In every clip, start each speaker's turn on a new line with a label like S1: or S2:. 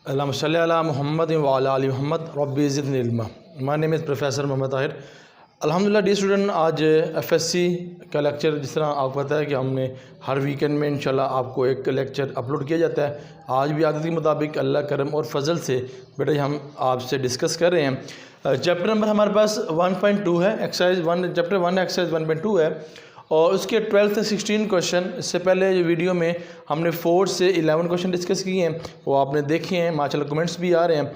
S1: अल्लाहुम्मा सल्लि अला मुहम्मद व अला आलि मुहम्मद रब्बि ज़िदनी इल्मा। My name is professor Mohammad Tahir. अल्हम्दुलिल्लाह डी स्टूडेंट, आज एफएससी का लेक्चर, जिस तरह आपको पता है कि हमने हर वीकेंड में इंशाल्लाह आपको एक लेक्चर अपलोड किया जाता है। आज भी आदत के मुताबिक अल्लाह करम और फजल से बेटा हम आपसे डिस्कस कर रहे हैं। चैप्टर नंबर हमारे पास 1.2 है, एक्सरसाइज 1, चैप्टर 1 एक्सरसाइज 1.2 है और उसके 12 से 16 क्वेश्चन। इससे पहले वीडियो में हमने 4 से 11 क्वेश्चन डिस्कस किए हैं, वो आपने देखे हैं। माशाल्लाह कमेंट्स भी आ रहे हैं,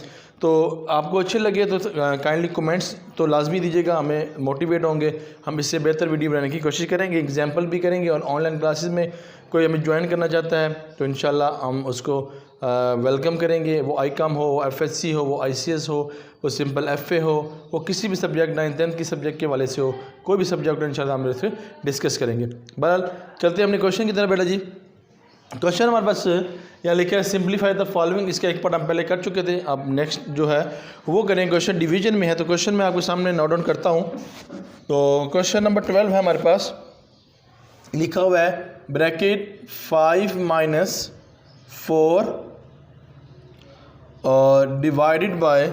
S1: तो आपको अच्छे लगे तो काइंडली कमेंट्स तो लाजमी दीजिएगा, हमें मोटिवेट होंगे, हम इससे बेहतर वीडियो बनाने की कोशिश करेंगे, एग्जाम्पल भी करेंगे। और ऑनलाइन क्लासेस में कोई हमें ज्वाइन करना चाहता है तो इंशाल्लाह हम उसको वेलकम करेंगे। वो आईकॉम हो, वो एफएससी हो, वो आईसीएस हो, वो सिंपल एफए हो, वो किसी भी सब्जेक्ट 9th 10th की सब्जेक्ट के वाले से हो, कोई भी सब्जेक्ट इंशाल्लाह हम इससे डिस्कस करेंगे। बहरहाल चलते हैं अपने क्वेश्चन की तरफ। बेटा जी, क्वेश्चन हमारे पास यहाँ लिखा है सिंप्लीफाई द फॉलोइंग। इसका एक पार्ट हम पहले कर चुके थे, अब नेक्स्ट जो है वो करें। क्वेश्चन डिवीजन में है, तो क्वेश्चन मैं आपके सामने नोट डाउन करता हूँ। तो क्वेश्चन नंबर 12 है हमारे पास, लिखा हुआ है ब्रैकेट 5 - 4 और डिवाइडेड बाय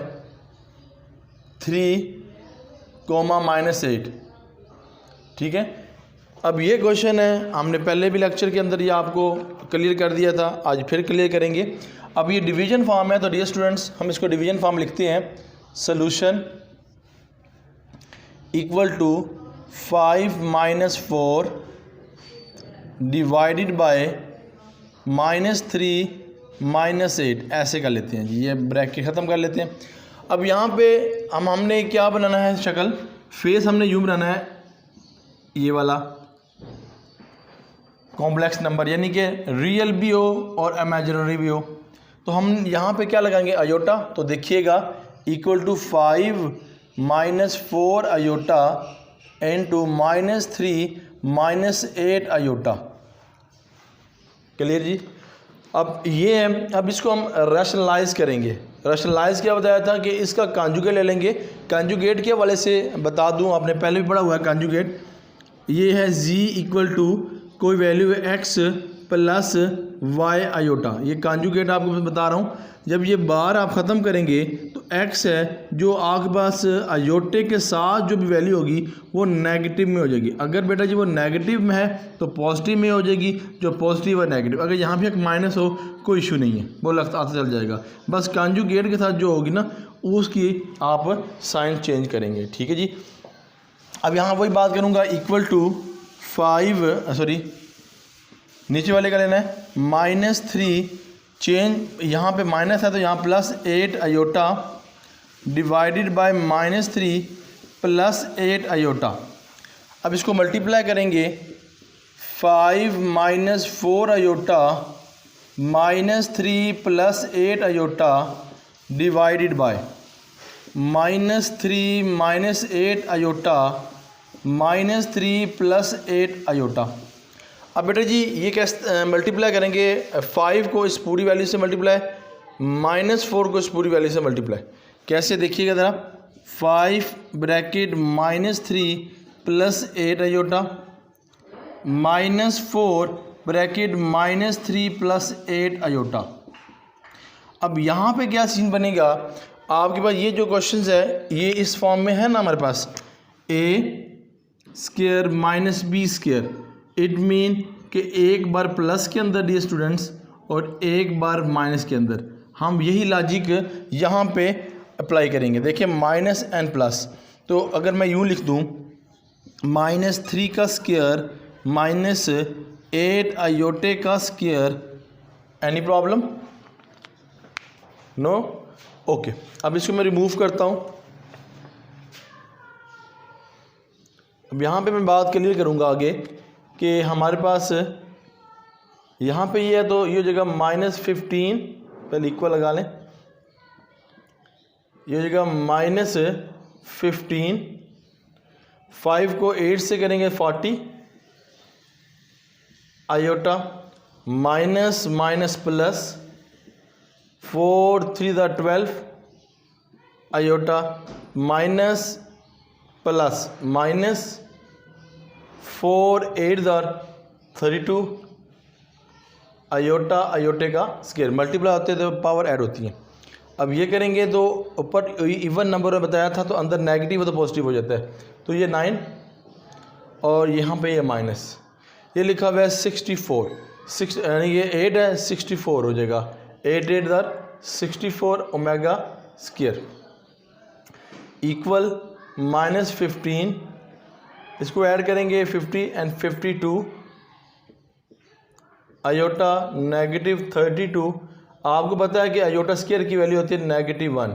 S1: 3, -8। ठीक है, अब ये क्वेश्चन है, हमने पहले भी लेक्चर के अंदर ये आपको क्लियर कर दिया था, आज फिर क्लियर करेंगे। अब ये डिवीजन फॉर्म है, तो डियर स्टूडेंट्स हम इसको डिवीजन फॉर्म लिखते हैं। Solution equal to 5 - 4 divided by -3 -8, ऐसे कर लेते हैं जी, ये ब्रैकेट ख़त्म कर लेते हैं। अब यहाँ पे हमने क्या बनाना है, शक्ल फेस हमने यूँ बनाना है, ये वाला कॉम्प्लेक्स नंबर, यानी कि रियल भी हो और इमेजिनरी भी हो। तो हम यहाँ पे क्या लगाएंगे, आयोटा। तो देखिएगा equal to 5 - 4 iota into -3 -8 iota. Clear जी। अब ये है, अब इसको हम रैशनलाइज करेंगे। रैशनलाइज क्या बताया था कि इसका कॉन्जुगेट ले लेंगे। कॉन्जुगेट के हवाले से बता दूं, आपने पहले भी पढ़ा हुआ है कॉन्जुगेट। ये है z इक्वल टू कोई वैल्यू है x प्लस y आयोटा। ये कॉन्जुगेट आपको मैं बता रहा हूँ। जब ये बार आप ख़त्म करेंगे तो x है जो आपके पास आयोटे के साथ जो भी वैल्यू होगी वो नेगेटिव में हो जाएगी। अगर बेटा जी वो नेगेटिव में है तो पॉजिटिव में हो जाएगी, जो पॉजिटिव है नेगेटिव। अगर यहाँ भी एक माइनस हो कोई इशू नहीं है, वो लगता आता चल जाएगा। बस कॉन्जुगेट के साथ जो होगी ना उसकी आप साइन चेंज करेंगे। ठीक है जी। अब यहाँ वही बात करूँगा, इक्वल टू 5 नीचे वाले का लेना है -3 चेंज, यहाँ पे माइनस है तो यहाँ +8 आयोटा डिवाइडेड बाय -3 +8 आयोटा। अब इसको मल्टीप्लाई करेंगे, 5 - 4 iota -3 +8 iota divided by -3 -8 iota -3 +8 iota. अब बेटा जी ये कैसे मल्टीप्लाई करेंगे, 5 को इस पूरी वैल्यू से मल्टीप्लाई, -4 को इस पूरी वैल्यू से मल्टीप्लाई। कैसे देखिएगा ज़रा, 5 ब्रैकेट -3 +8 आयोटा -4 ब्रैकेट -3 +8 आयोटा। अब यहाँ पे क्या सीन बनेगा, आपके पास ये जो क्वेश्चन है ये इस फॉर्म में है ना हमारे पास, a² - b²। इट मीन कि एक बार प्लस के अंदर डियर स्टूडेंट्स और एक बार माइनस के अंदर। हम यही लॉजिक यहाँ पे अप्लाई करेंगे। देखिए -n+, तो अगर मैं यूँ लिख दूँ -3 का स्क्वायर -8 आयोटे का square, any problem? No? Okay. अब इसको मैं रिमूव करता हूँ। अब यहाँ पे मैं बात क्लियर करूँगा आगे कि हमारे पास यहाँ पे ये है, तो ये जगह -15 पहले इक्वल लगा लें, ये जगह -15, 5 को 8 से करेंगे 40 iota minus minus plus 4 3 12 iota minus plus minus 4 8 32 iota आयोटे का स्क्वायर, मल्टीप्लाई होते हैं तो पावर ऐड होती है। अब ये करेंगे तो ऊपर इवन नंबर में बताया था तो अंदर नेगेटिव तो पॉजिटिव हो जाता है, तो ये 9 और यहाँ पे ये माइनस, ये लिखा हुआ है 64, 6 यानी ये 8 है, 64 हो जाएगा, 8 8 दर 64 ओमेगा स्क्वायर इक्वल -15, इसको ऐड करेंगे 50 एंड 52 आयोटा -32। आपको पता है कि आयोटा स्क्वायर की वैल्यू होती है -1,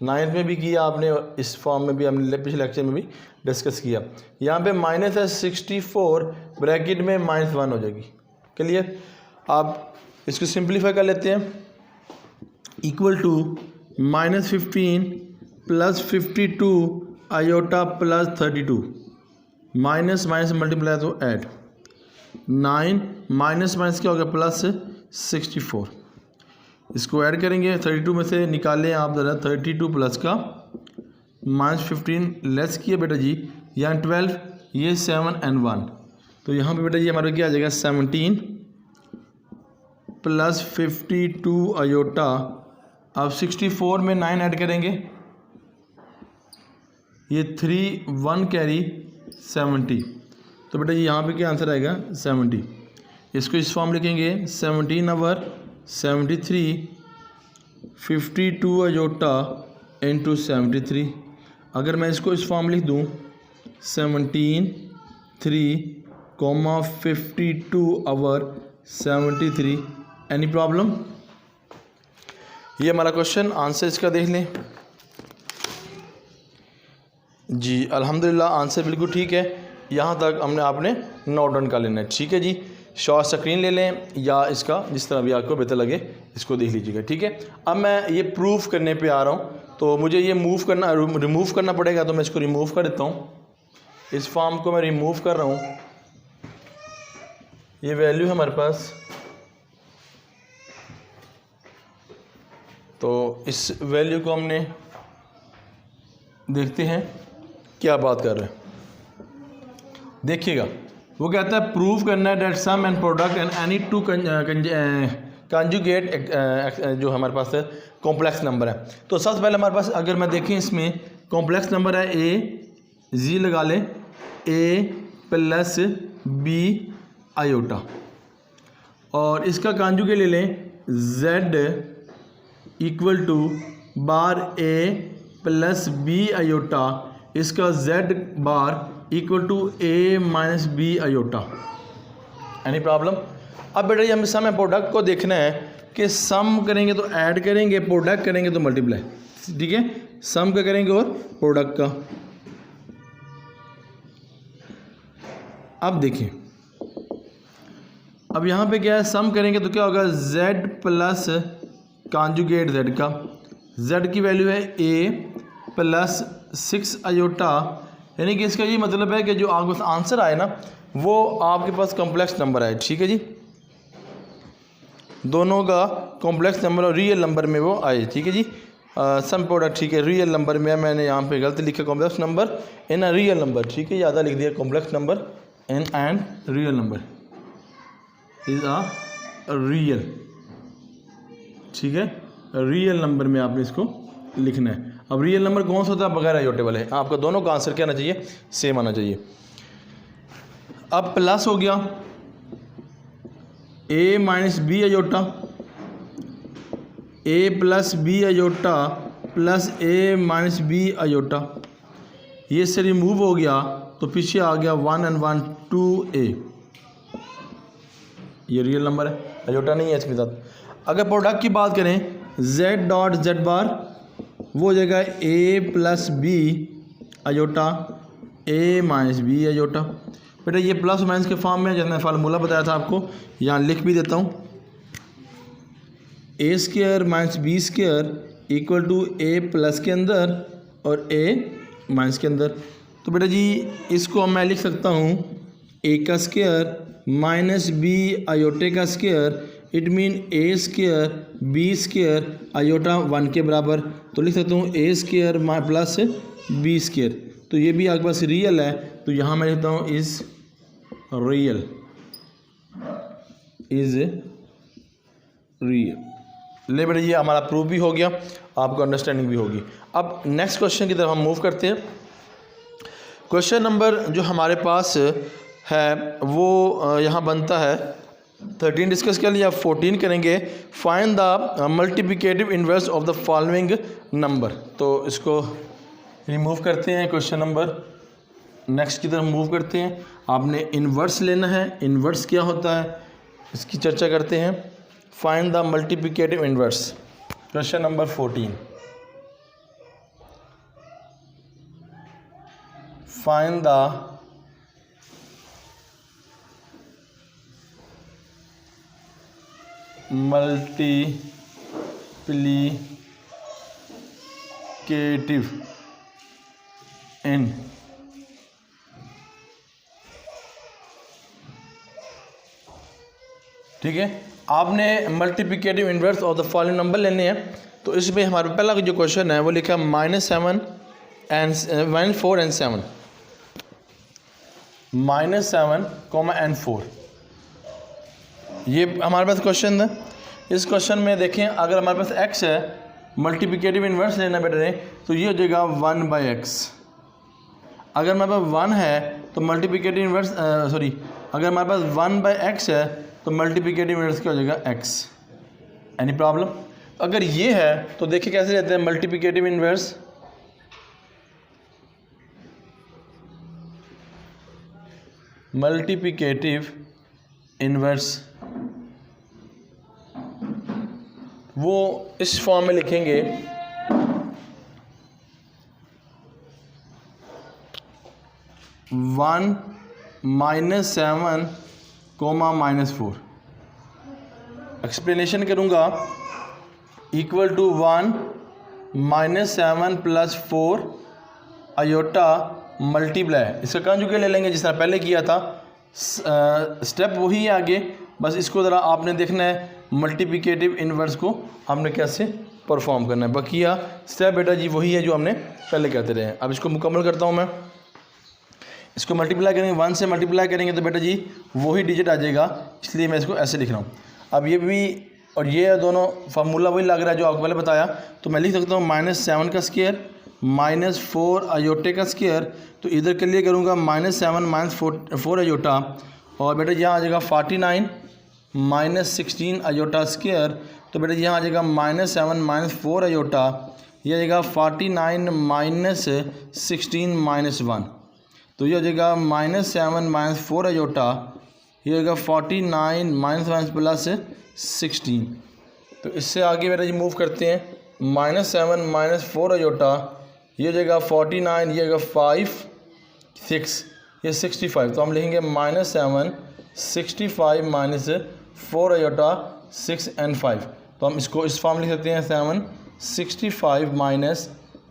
S1: 9th में भी किया आपने, इस फॉर्म में भी हमने पिछले लेक्चर में भी डिस्कस किया। यहाँ पे माइनस है 64 ब्रैकेट में -1 हो जाएगी। क्लियर? आप इसको सिंप्लीफाई कर लेते हैं, equal to -15 plus 52 iota plus 32, minus minus multiply तो ऐड, 9 माइनस माइनस क्या हो गया प्लस 64, इसको ऐड करेंगे 32 में से निकालें आप ज़रा, 32 प्लस का -15 लेस किया बेटा जी, यहाँ 12, ये 7 and 1, तो यहाँ पे बेटा जी हमारे क्या आ जाएगा 17 प्लस 52 आयोटा, अब 64 में 9 ऐड करेंगे, ये 3 1 कैरी 70, तो बेटा जी यहाँ पे क्या आंसर आएगा 70। इसको इस फॉर्म लिखेंगे 17 ओवर 73 52 आयोटा इंटू 73। अगर मैं इसको इस फॉर्म लिख दूँ 17 3 कॉमा 52 ओवर 73, एनी प्रॉब्लम? ये हमारा क्वेश्चन आंसर इसका देख लें जी। अल्हम्दुलिल्लाह आंसर बिल्कुल ठीक है, यहाँ तक हमने आपने नोट डाउन कर लेना है। ठीक है जी, शॉर्ट स्क्रीन ले लें या इसका जिस तरह भी आपको बेहतर लगे इसको देख लीजिएगा। ठीक है, अब मैं ये प्रूफ करने पे आ रहा हूँ, तो मुझे ये रिमूव करना पड़ेगा, तो मैं इसको रिमूव कर देता हूँ। इस फॉर्म को मैं रिमूव कर रहा हूँ, ये वैल्यू है हमारे पास, तो इस वैल्यू को हमने देखते हैं क्या बात कर रहे हैं। देखिएगा वो कहता है प्रूव करना है that sum and product and any two conjugate जो हमारे पास कॉम्प्लेक्स नंबर है। तो सबसे पहले हमारे पास अगर मैं देखें इसमें कॉम्प्लेक्स नंबर है ए, जी लगा लें, ए प्लस बी आयोटा, और इसका कंजुगेट ले लें Z equal to bar A plus B iota, इसका Z bar equal to A minus B iota. Any problem? अब बेटा ये हमें सम प्रोडक्ट को देखना है कि सम करेंगे तो ऐड करेंगे, प्रोडक्ट करेंगे तो मल्टीप्लाई। ठीक है, सम का करेंगे और प्रोडक्ट का। अब देखिए, अब यहाँ पे क्या है, सम करेंगे तो क्या होगा, z प्लस कॉन्जुगेट z का, z की वैल्यू है a प्लस 6 आयोटा, यानी कि इसका ये मतलब है कि जो आपके पास आंसर आए ना वो आपके पास कॉम्प्लेक्स नंबर आए। ठीक है जी, दोनों का कॉम्प्लेक्स नंबर और रियल नंबर में वो आए। ठीक है जी, सम प्रोडक्ट ठीक है रियल नंबर में, मैंने यहाँ पे गलत लिखा complex number in a real number. ठीक है, ज़्यादा लिख दिया complex number in and real number is a real. ठीक है, रियल नंबर में आपने इसको लिखना है। अब रियल नंबर कौन सा होता है, बगैर आयोटे वाले। आपका दोनों का आंसर क्या आना चाहिए, सेम आना चाहिए। अब प्लस हो गया ए माइनस बी आयोटा, ए प्लस बी आयोटा प्लस ए माइनस बी आयोटा, ये से रिमूव हो गया तो पीछे आ गया 1 and 1 2a, ये रियल नंबर है, आयोटा नहीं है इसके साथ। अगर प्रोडक्ट की बात करें z डॉट z बार, वो हो जाएगा a plus B iota a minus B iota. बेटा ये प्लस माइनस के फॉर्म में जैसे फार्मूला बताया था आपको, यहाँ लिख भी देता हूँ, a square minus B square equal to a plus के अंदर और a माइनस के अंदर। तो बेटा जी इसको मैं लिख सकता हूँ a का स्क्वायर माइनस बी आयोटे का square, it mean A square B square iota 1 के बराबर। तो लिख सकता हूँ A square plus B square, तो ये भी आपके पास रियल है, तो यहाँ मैं लिखता हूँ इज़ रियल, इज़ रियल। ले बेटा, ये हमारा प्रूफ भी हो गया, आपको अंडरस्टैंडिंग भी होगी। अब नेक्स्ट क्वेश्चन की तरफ हम मूव करते हैं। क्वेश्चन नंबर जो हमारे पास है वो यहाँ बनता है 13 डिस्कस कर लिया, 14 करेंगे। Find the multiplicative inverse of the following number. तो इसको रिमूव करते हैं, क्वेश्चन नंबर नेक्स्ट की तरफ मूव करते हैं। आपने इन्वर्स लेना है, इन्वर्स क्या होता है इसकी चर्चा करते हैं। Find the multiplicative inverse, question number 14। Find the multiplicative in ठीक है, आपने multiplicative inverse of the following number लेने हैं। तो इसमें हमारा पहला जो क्वेश्चन है वो लिखा है -7 and 4 and 7, -7, and 4। ये हमारे पास क्वेश्चन है। इस क्वेश्चन में देखें, अगर हमारे पास x है, मल्टीप्लिकेटिव इन्वर्स लेना बेटा ने, तो ये हो जाएगा 1/x। अगर हमारे पास 1 है तो मल्टीप्लिकेटिव इन्वर्स अगर हमारे पास 1/x है तो मल्टीप्लिकेटिव इन्वर्स क्या हो जाएगा x। Any problem? अगर ये है तो देखिए कैसे रहते हैं मल्टीप्लिकेटिव इन्वर्स। मल्टीप्लिकेटिव इन्वर्स वो इस फॉर्म में लिखेंगे, -1 -7, -4। एक्सप्लेनेशन करूँगा, इक्वल टू 1 -7 + 4 अयोटा मल्टीप्लाई, इसका कंजुगेट ले लेंगे जिस तरह पहले किया था। स्टेप वही है आगे, बस इसको ज़रा आपने देखना है मल्टीप्लिकेटिव इन्वर्स को हमने कैसे परफॉर्म करना है। बकिया स्टेप बेटा जी वही है जो हमने पहले कहते रहे हैं। अब इसको मुकम्मल करता हूँ मैं। इसको मल्टीप्लाई करेंगे, 1 से मल्टीप्लाई करेंगे तो बेटा जी वही डिजिट आ जाएगा, इसलिए मैं इसको ऐसे लिख रहा हूँ। अब ये भी और ये दोनों फार्मूला वही लग रहा है जो आपको पहले बताया, तो मैं लिख सकता हूँ -7 का स्क्वायर -4 अयोटे का स्क्वायर। तो इधर के लिए करूँगा -7 -4 अयोटा, और बेटा यहाँ आ जाएगा 49 -16 अयोटा स्क्वायर। तो बेटा यहाँ आ जाएगा -7 -4 अयोटा, ये आ जाएगा 49 -16 -1। तो ये हो जाएगा -7 -4 अयोटा, ये हो जाएगा 49 -1 +16। तो इससे आगे बेटा जी मूव करते हैं, -7 -4 अयोटा, ये हो जाएगा 49, ये हो जाएगा 5 6, ये 65। तो हम लिखेंगे -7 65 -4 अयोटा 6 and 5। तो हम इसको इस फॉर्म लिख सकते हैं 7 65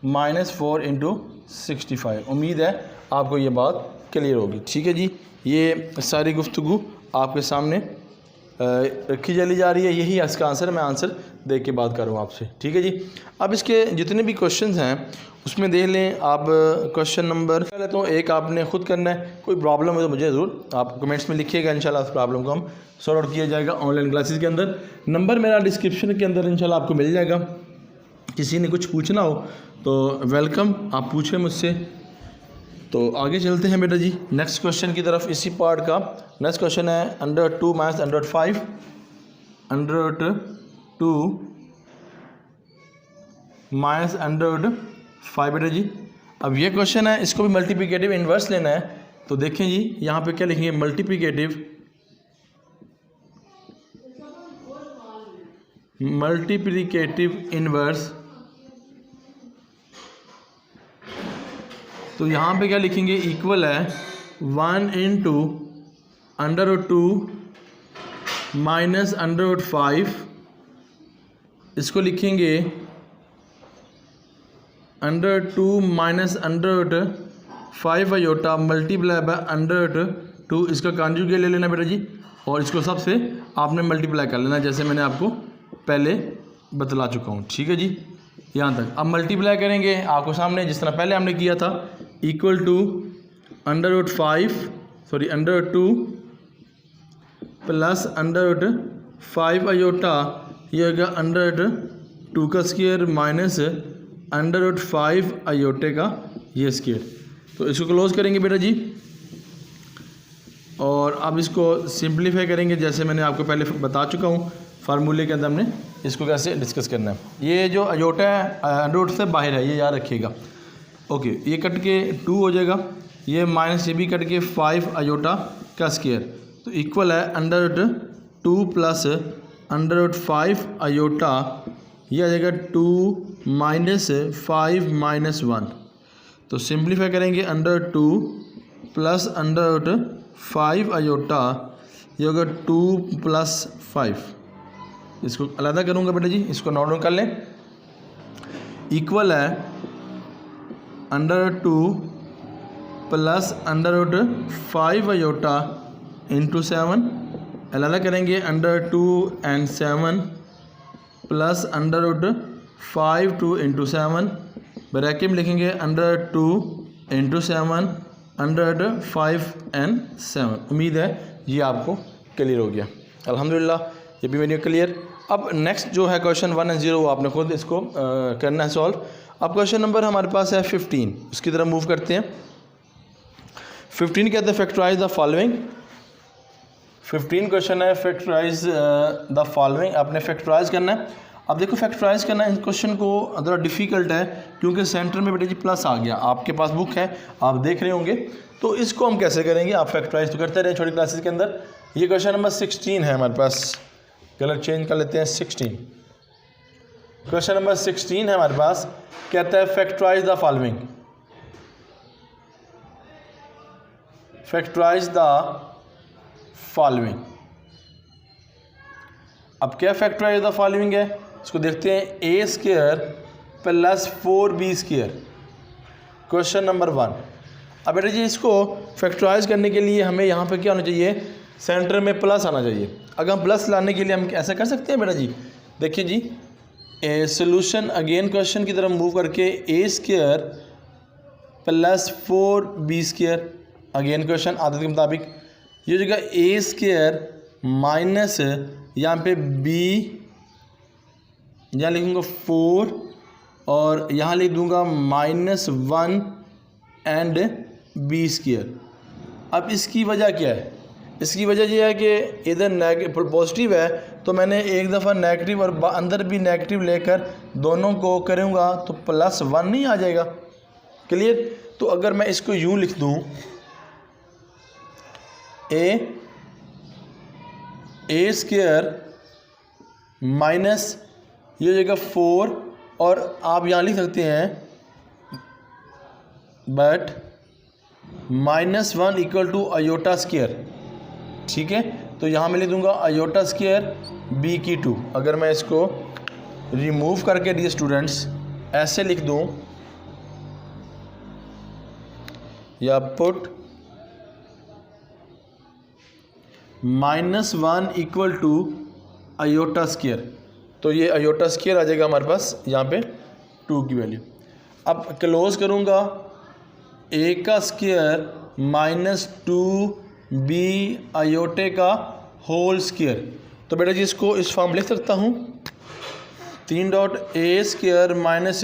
S1: -4 × 65। उम्मीद है आपको ये बात क्लियर होगी। ठीक है जी, ये सारी गुफ्तगू आपके सामने रखी चली जा रही है, यही इसका आंसर, मैं आंसर देख के बात कर रहा हूँ आपसे। ठीक है जी, अब इसके जितने भी क्वेश्चंस हैं उसमें देख लें आप। क्वेश्चन नंबर पहले तो एक आपने ख़ुद करना है, कोई प्रॉब्लम है तो मुझे ज़रूर आप कमेंट्स में लिखिएगा, इंशाल्लाह उस प्रॉब्लम को हम सॉर्ट आउट किया जाएगा ऑनलाइन क्लासेस के अंदर। नंबर मेरा डिस्क्रिप्शन के अंदर इंशाल्लाह आपको मिल जाएगा। किसी ने कुछ पूछना हो तो वेलकम, आप पूछें मुझसे। तो आगे चलते हैं बेटा जी नेक्स्ट क्वेश्चन की तरफ। इसी पार्ट का नेक्स्ट क्वेश्चन है √2 - √5, √2 -√5 बेटा जी। अब ये क्वेश्चन है, इसको भी मल्टीप्लिकेटिव इन्वर्स लेना है। तो देखें जी यहाँ पे क्या लिखेंगे, मल्टीप्लिकेटिव इन्वर्स। तो यहाँ पे क्या लिखेंगे, इक्वल है 1 × √2 -√5। इसको लिखेंगे √2 -√5 अयोटा मल्टीप्लाई बाय √2। इसका कॉन्जुगेट ले लेना बेटा जी, और इसको सबसे आपने मल्टीप्लाई कर लेना, जैसे मैंने आपको पहले बतला चुका हूँ। ठीक है जी, यहाँ तक। अब मल्टीप्लाई करेंगे आपको सामने जिस तरह पहले हमने किया था, इक्वल टू √2 + √5 अयोटा ये होगा √2 का स्क्वायर माइनस √5 आयोटे का ये स्क्वायर। तो इसको क्लोज करेंगे बेटा जी, और अब इसको सिंप्लीफाई करेंगे जैसे मैंने आपको पहले बता चुका हूँ फार्मूले के अंदर हमने इसको कैसे डिस्कस करना है। ये जो आयोटा है √ से बाहर है, ये याद रखिएगा। ओके, ये कट के 2 हो जाएगा, ये माइनस ये भी कट के 5 आयोटा का स्क्वायर, तो इक्वल है √2 प्लस √5 आयोटा, ये आ जाएगा 2 माइनस 5 माइनस 1। तो सिंप्लीफाई करेंगे √2 प्लस √5 आयोटा, ये होगा 2 प्लस 5। इसको अलग करूँगा बेटा जी, इसको नोट डाउन कर लें। इक्वल है √2 प्लस √5 आयोटा इंटू 7, अलग करेंगे √2 and 7 प्लस √5 2 इंटू 7, ब्रैकेट में लिखेंगे √2 इंटू 7 √5 and 7। उम्मीद है ये आपको क्लियर हो गया। अल्हम्दुलिल्लाह, ये भी वीडियो क्लियर। अब नेक्स्ट जो है क्वेश्चन 1 और 0 वो आपने खुद इसको करना है सॉल्व। अब क्वेश्चन नंबर हमारे पास है 15, उसकी तरफ मूव करते हैं। 15 कहते हैं फैक्टराइज द फॉलोइंग। 15 क्वेश्चन है फैक्टराइज द फॉलोइंग, आपने फैक्टराइज करना है। अब देखो फैक्टराइज करना इस क्वेश्चन को ज़रा डिफ़िकल्ट है क्योंकि सेंटर में बेटा जी प्लस आ गया, आपके पास बुक है आप देख रहे होंगे। तो इसको हम कैसे करेंगे, आप फैक्टराइज तो करते रहे छोटी क्लासेस के अंदर। ये क्वेश्चन नंबर 16 है हमारे पास, कलर चेंज कर लेते हैं 16। क्वेश्चन नंबर 16 है हमारे पास, कहता है factorise the following. Factorise the following. अब क्या फैक्टराइज द फॉलोइंग है, इसको देखते हैं। a² plus 4b²। Question number 1। अब बेटा जी इसको फैक्टराइज करने के लिए हमें यहाँ पे क्या होना चाहिए, सेंटर में प्लस आना चाहिए। अगर हम प्लस लाने के लिए हम ऐसा कर सकते हैं बेटा जी, देखिए जी, सोल्यूशन अगेन क्वेश्चन की तरफ मूव करके a² plus 4b²। Again question आदत के मुताबिक ये जगह a² माइनस यहाँ पे b, यहाँ लिखूँगा 4 और यहाँ लिख दूँगा -1 एंड b²। अब इसकी वजह क्या है, इसकी वजह यह है कि इधर पॉजिटिव है तो मैंने एक दफ़ा नेगेटिव और अंदर भी नेगेटिव लेकर दोनों को करूँगा तो +1 नहीं आ जाएगा। क्लियर। तो अगर मैं इसको यूँ लिख दूँ, a² माइनस ये जगह 4 और आप यहाँ लिख सकते हैं बट -1 इक्वल टू आयोटा²। ठीक है, तो यहाँ मैं लिख दूँगा आयोटा² b²। अगर मैं इसको रिमूव करके डियर स्टूडेंट्स ऐसे लिख दूँ या पुट -1 इक्वल टू आयोटा², तो ये आयोटा² आ जाएगा हमारे पास यहाँ पे 2 की वैल्यू। अब क्लोज करूँगा a² माइनस 2b आयोटे का होल²। तो बेटा जी इसको इस फॉर्म लिख सकता हूँ 3.a² माइनस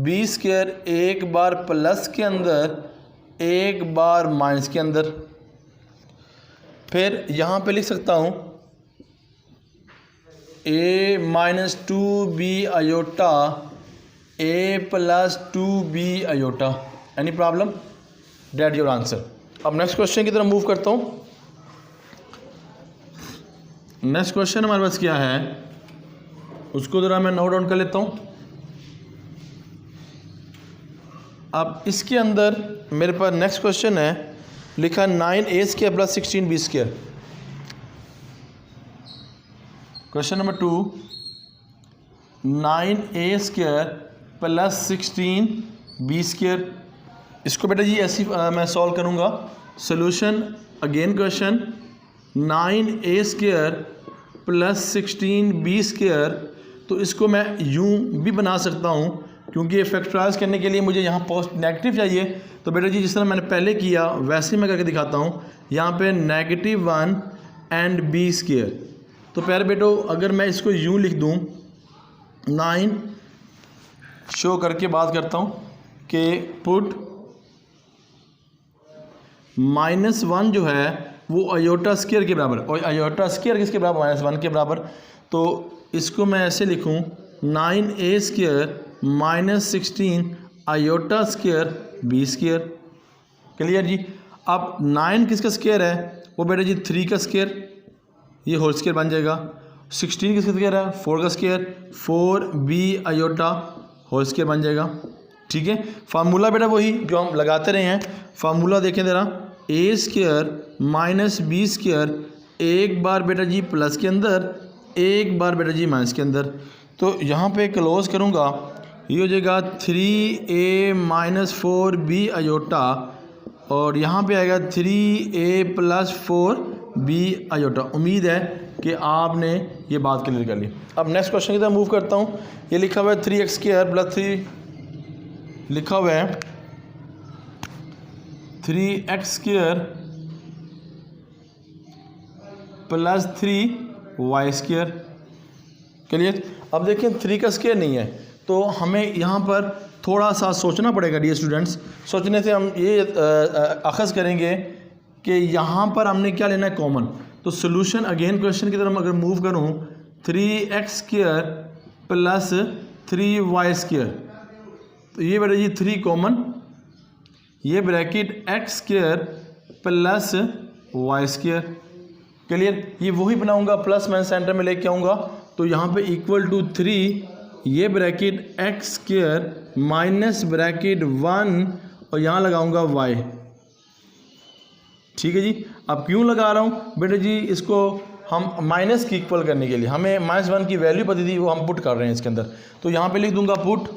S1: b², एक बार प्लस के अंदर एक बार माइनस के अंदर। फिर यहाँ पे लिख सकता हूँ a minus 2b iota a plus 2b iota. Any problem, that your answer. अब नेक्स्ट क्वेश्चन की तरफ मूव करता हूँ। नेक्स्ट क्वेश्चन हमारे पास क्या है उसको ज़रा मैं नोट डाउन कर लेता हूँ। अब इसके अंदर मेरे पास नेक्स्ट क्वेश्चन है, लिखा 9a² plus 16b²। Question number 2, 9a² plus 16b²। इसको बेटा जी ऐसी मैं सॉल्व करूँगा। Solution again question 9a² plus 16b²। तो इसको मैं यूँ भी बना सकता हूँ क्योंकि ये फैक्टराइज करने के लिए मुझे यहाँ पोस्ट नेगेटिव चाहिए। तो बेटा जी जिस तरह मैंने पहले किया वैसे ही मैं करके दिखाता हूँ। यहाँ पे -1 एंड b²। तो प्यारे बेटो अगर मैं इसको यूँ लिख दूँ 9 शो करके बात करता हूँ कि पुट -1 जो है वो आयोटा स्क्वायर के बराबर, और आयोटा स्क्वायर किसके बराबर, -1 के बराबर। तो इसको मैं ऐसे लिखूँ 9a square -16 iota square b square. Clear जी। अब 9 किसका स्क्वायर है, वो बेटा जी 3 का स्क्वायर, ये होल स्क्वायर बन जाएगा। 16 किसका स्क्वायर है, 4 का square, 4b iota whole square बन जाएगा। ठीक है, फार्मूला बेटा वही जो हम लगाते रहे हैं। फार्मूला देखें ज़रा, a स्क्वायर -b स्क्वायर, एक बार बेटा जी प्लस के अंदर, एक बार बेटा जी माइनस के अंदर। तो यहाँ पे क्लोज करूँगा, ये हो जाएगा 3a - 4b आयोटा, और यहाँ पे आएगा 3a + 4b आयोटा। उम्मीद है कि आपने ये बात क्लियर कर ली। अब नेक्स्ट क्वेश्चन की तरफ मूव करता हूँ। ये लिखा हुआ है 3x² + 3, लिखा हुआ है 3x² + 3y²। क्लियर। अब देखिए 3 का स्क्वायर नहीं है, तो हमें यहाँ पर थोड़ा सा सोचना पड़ेगा डियर स्टूडेंट्स। सोचने से हम ये अखज़ करेंगे कि यहाँ पर हमने क्या लेना है, कॉमन। तो सोल्यूशन अगेन क्वेश्चन की तरफ अगर मूव करूँ, 3x² + 3y², तो ये बेटा जी 3 कॉमन, ये ब्रैकेट x² + y²। क्लियर। ये वही बनाऊंगा, प्लस मैं सेंटर में लेके आऊँगा, तो यहाँ पे =3, ये ब्रैकेट x² - ब्रैकेट 1, और यहाँ लगाऊंगा y। ठीक है जी। अब क्यों लगा रहा हूँ बेटा जी, इसको हम माइनस की इक्वल करने के लिए, हमें -1 की वैल्यू पता थी, वो हम पुट कर रहे हैं इसके अंदर। तो यहाँ पे लिख दूंगा पुट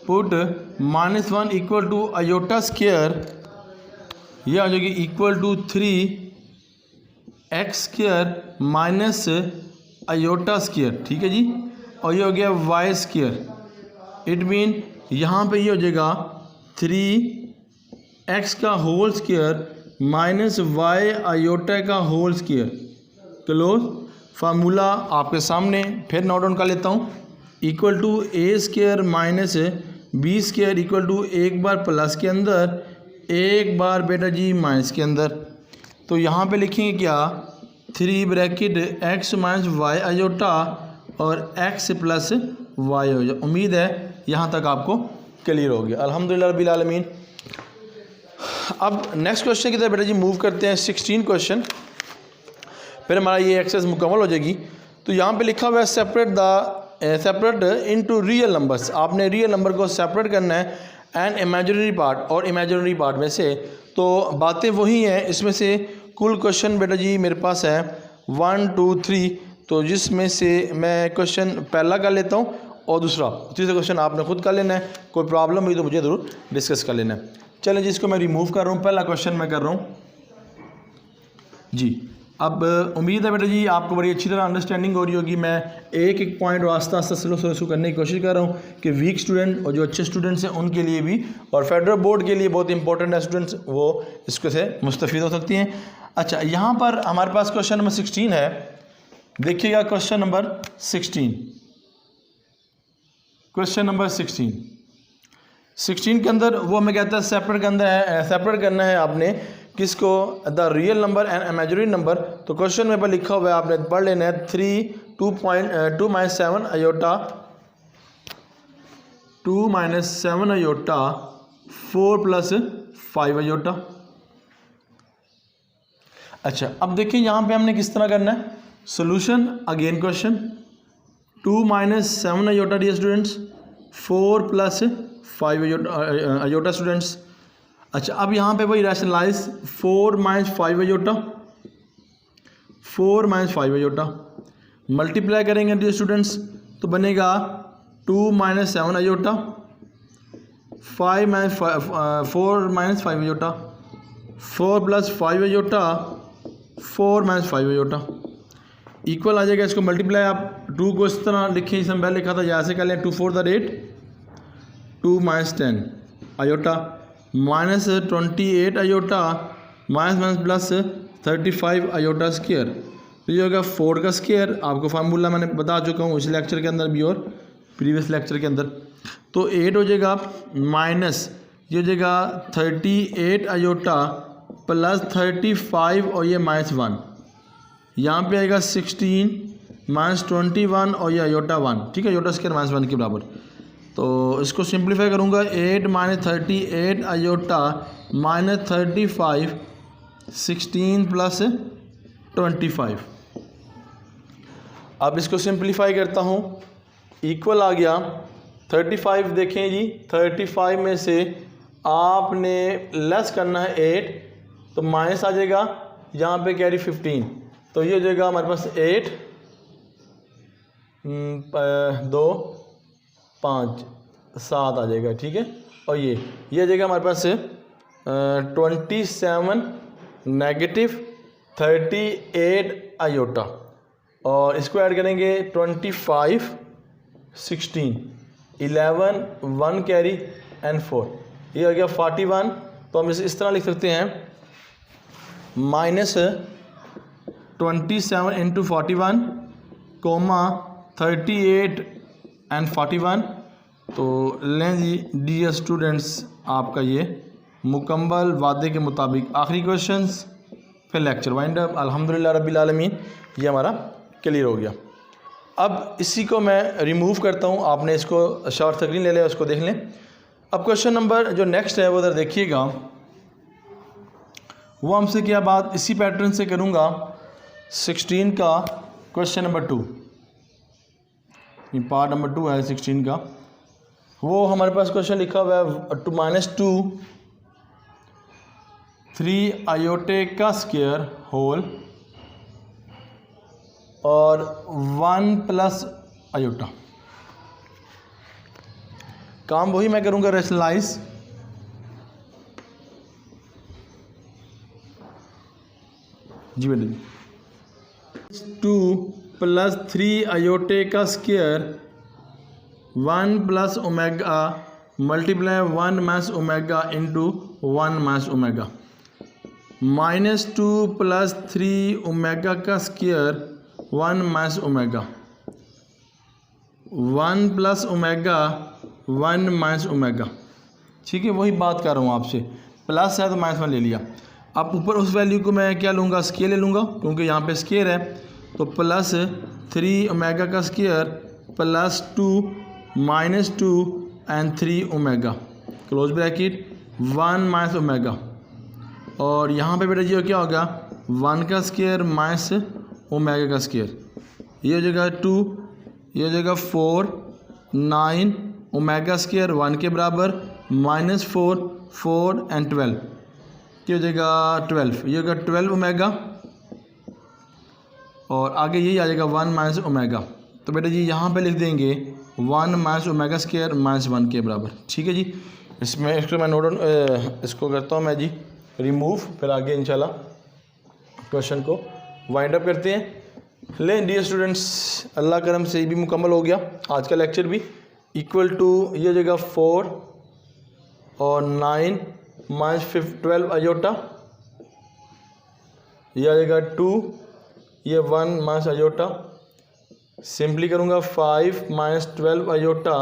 S1: -1 = आयोटा स्क्वायर, यह आ जाएगी =3x² - आयोटा स्क्वायर। ठीक है जी। और ये हो गया y²। इट मीन यहाँ पे ये हो जाएगा 3x का होल स्क्वायर -y आयोटा का होल स्क्वायर। क्लोज। फार्मूला आपके सामने फिर नोट डाउन कर लेता हूँ, =a² - b² एक बार प्लस के अंदर, एक बार बेटा जी माइनस के अंदर। तो यहाँ पे लिखेंगे क्या, 3 ब्रैकेट x - y आयोटा और x + y हो जाए। उम्मीद है यहाँ तक आपको क्लियर हो गया। अल्हम्दुलिल्लाह रब्बिल आलमीन। अब नेक्स्ट क्वेश्चन की तरफ बेटा जी मूव करते हैं, 16 क्वेश्चन, फिर हमारा ये एक्सरसाइज मुकम्मल हो जाएगी। तो यहाँ पे लिखा हुआ है सेपरेट इनटू रियल नंबर्स। आपने रियल नंबर को सेपरेट करना है एंड इमेजिनरी पार्ट, और इमेजिनरी पार्ट में से तो बातें वही हैं। इसमें से कुल क्वेश्चन बेटा जी मेरे पास है 1 2 3, तो जिसमें से मैं क्वेश्चन पहला कर लेता हूँ और तीसरा क्वेश्चन आपने खुद कर लेना है। कोई प्रॉब्लम हुई तो मुझे ज़रूर डिस्कस कर लेना है। चलें जी, इसको मैं रिमूव कर रहा हूँ। पहला क्वेश्चन मैं कर रहा हूँ जी। अब उम्मीद है बेटा जी आपको बड़ी अच्छी तरह अंडरस्टैंडिंग हो रही होगी। मैं एक एक पॉइंट और आस्ता आस्ता स्लो करने की कोशिश कर रहा हूँ कि वीक स्टूडेंट और जो अच्छे स्टूडेंट्स हैं उनके लिए भी, और फेडरल बोर्ड के लिए बहुत इंपॉर्टेंट है स्टूडेंट्स, वो इसके से मुस्तफ़ीद हो सकती हैं। अच्छा, यहाँ पर हमारे पास क्वेश्चन नंबर 16 है। देखिएगा क्वेश्चन नंबर 16, क्वेश्चन नंबर 16 के अंदर वो हमें कहता है सेपरेट करना है आपने किसको, the real number and imaginary number. तो क्वेश्चन में पर लिखा हुआ है, आपने पढ़ लेना है 2 - 7 आयोटा 2 - 7 आयोटा 4 + 5 आयोटा। अच्छा, अब देखिए यहाँ पे हमने किस तरह करना है solution. Again question 2 - 7 iota dear students, 4 + 5 iota students. अच्छा, अब यहाँ पे वही रैशनलाइज 4 - 5 आयोटा, 4 - 5 आयोटा मल्टीप्लाई करेंगे डियर स्टूडेंट्स, तो बनेगा 2 - 7 iota 4 - 5 iota 4 + 5 iota 4 - 5 iota equal आ जाएगा। इसको मल्टीप्लाई आप 2 को इस तरह लिखें, इसमें पहले लिखा था, यहाँ से कर लें 2 4 the 8 2 - 10 iota -28 iota -+ 35 iota square, तो ये होगा 4 का स्क्वायर। आपको फार्मूला मैंने बता चुका हूँ इस लेक्चर के अंदर भी और प्रीवियस लेक्चर के अंदर। तो 8 हो जाएगा माइनस ये हो जाएगा 38 आयोटा प्लस 35 और ये -1, यहाँ पे आएगा 16 -21 और ये आयोटा 1, ठीक है, आयोटा स्क्वायर -1 के बराबर। तो इसको सिंप्लीफाई करूँगा, 8 - 38 आयोटा -35 16 + 25। अब इसको सिंप्लीफाई करता हूँ, इक्वल आ गया 35। देखें जी 35 में से आपने लेस करना है 8, तो माइनस आ जाएगा, यहाँ पे कैरी 15, तो ये हो जाएगा हमारे पास 8 2 5 7 आ जाएगा, ठीक है। और ये आ जाएगा हमारे पास 27 -38 आयोटा, और इसको ऐड करेंगे 25 16 11 1 कैरी एंड 4, ये हो गया 41। तो हम इस तरह लिख सकते हैं -27 × 41, 38 एंड 41। तो लें जी डियर स्टूडेंट्स, आपका ये मुकम्मल वादे के मुताबिक आखिरी क्वेश्चंस, फिर लेक्चर वाइंड अप। अल्हम्दुलिल्लाह रब्बिल आलमीन, ये हमारा क्लियर हो गया। अब इसी को मैं रिमूव करता हूँ, आपने इसको शॉर्ट स्क्रीन ले लें, उसको देख लें। अब क्वेश्चन नंबर जो नेक्स्ट है वो उधर देखिएगा, वो हमसे क्या बात इसी पैटर्न से करूँगा। 16 का क्वेश्चन नंबर 2, पार्ट नंबर 2 है 16 का। वो हमारे पास क्वेश्चन लिखा हुआ है -2 3 आयोटे का स्क्वायर होल और 1 + आयोटा। काम वही मैं करूँगा, रेशनलाइज। जी बेटे, 2 + 3 आयोटे का square 1 + omega multiply 1 - omega into 1 - omega, -2 + 3 omega का स्क्वायर 1 - ओमेगा, 1 + ओमेगा 1 - ओमेगा, ठीक है। वही बात कर रहा हूँ आपसे, प्लस है तो -1 ले लिया। अब ऊपर उस वैल्यू को मैं क्या लूँगा, स्केयर ले लूँगा, क्योंकि यहाँ पे स्केयर है। तो +3 ओमेगा का square +2 -2 and 3 omega, close bracket 1 - omega, और यहाँ पे बेटा जी क्या होगा, 1 का स्क्वायर माइनस ओमेगा का स्क्वायर, ये हो जाएगा 2, ये हो जाएगा 4 9 ओमेगा स्क्वायर 1 के बराबर -4 4 एंड 12, क्या हो जाएगा 12, ये होगा 12 ओमेगा, और आगे यही आ जाएगा 1 - ओमेगा। तो बेटा जी यहाँ पे लिख देंगे 1 - ओमेगा स्क्वायर -1 के बराबर, ठीक है जी। इसमें इसको मैं नोट इसको करता हूँ मैं जी रिमूव, फिर आगे इंशाल्लाह क्वेश्चन को वाइंड अप करते हैं। लें डियर स्टूडेंट्स, अल्लाह करम से ये भी मुकम्मल हो गया आज का लेक्चर भी। इक्वल टू ये हो जाएगा 4 और 9 - 12 आयोटा, ये आ जाएगा 2, ये 1 - आयोटा, सिंपली करूँगा 5 - 12 आयोटा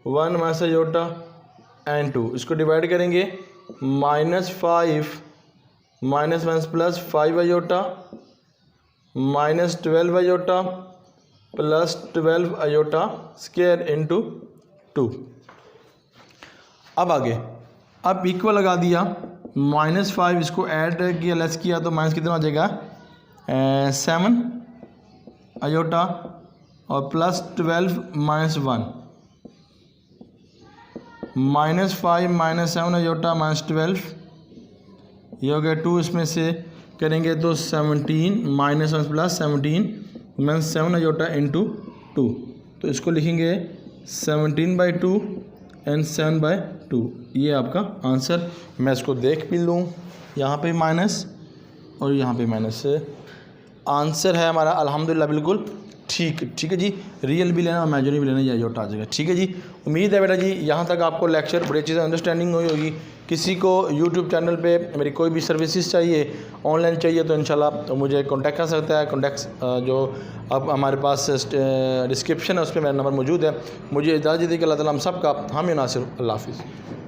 S1: 1 - आयोटा एंड 2, इसको डिवाइड करेंगे -5 -1 + 5 iota -12 iota +12 iota square into 2। अब आगे, अब इक्वल लगा दिया, -5 इसको ऐड किया, लेस किया, तो माइनस कितना आ जाएगा 7 आयोटा और +12 -1 -5 -7 आयोटा -12, ये हो गया 2, इसमें से करेंगे तो 17 -1 + 17 -7 आयोटा इंटू 2, तो इसको लिखेंगे 17/2 एंड 7/2, ये आपका आंसर। मैं इसको देख भी लूँ, यहाँ पे माइनस और यहाँ पे माइनस, आंसर है हमारा अल्हम्दुलिल्लाह बिल्कुल ठीक है जी, रियल भी लेना, इमेजिनरी भी लेना, या जो आ जाएगा। ठीक है जी, उम्मीद है बेटा जी यहाँ तक आपको लेक्चर बड़ी अच्छी से अंडरस्टैंडिंग हुई होगी। किसी को यूट्यूब चैनल पे मेरी कोई भी सर्विसेज चाहिए, ऑनलाइन चाहिए, तो इंशाल्लाह तो मुझे कांटेक्ट कर सकता है। कांटेक्ट जो अब हमारे पास डिस्क्रिप्शन है उस पर मेरा नंबर मौजूद है। मुझे इजाज़त दी कि अल्लाह ताला हम सब का हामी नासिर। अल्लाह हाफ़िज़।